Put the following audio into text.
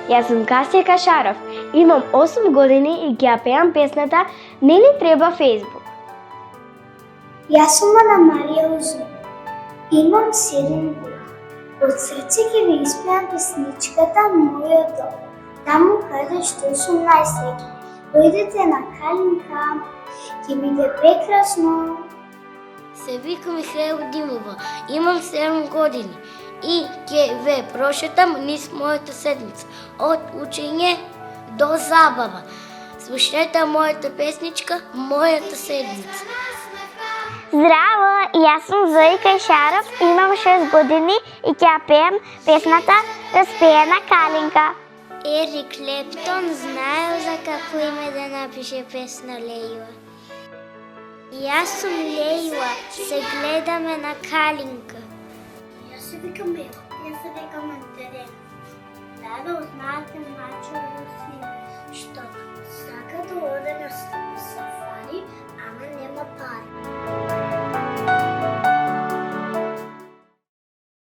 Јас сум Касија Кашаров, имам 8 години и ќе ја пеам песната "Не ни треба Фејсбук". Јас сум Ана Марија Узун, имам 7 години. Од срце ќе ви испеам песничката "Мојот дом", таму каде што сум најсреќна. Дојдете на Калинка, ќе биде прекрасно. Се викам Михаела Димова, имам 7 години и ќе ве прошетам низ мојата седмица, од учење до забава. Слушнете мојата песничка "Мојата седмица". Здраво, јас сум Зои Кашаров, имам 6 години и ќе ја пеем песната "Распеена Калинка". Ерик Клептон знаел за какво име да напише песна Лејла. Јас сум Лејла, се гледаме на Калинка. Јас се викам Ева, јас се викам Антерена. Да узнаете начо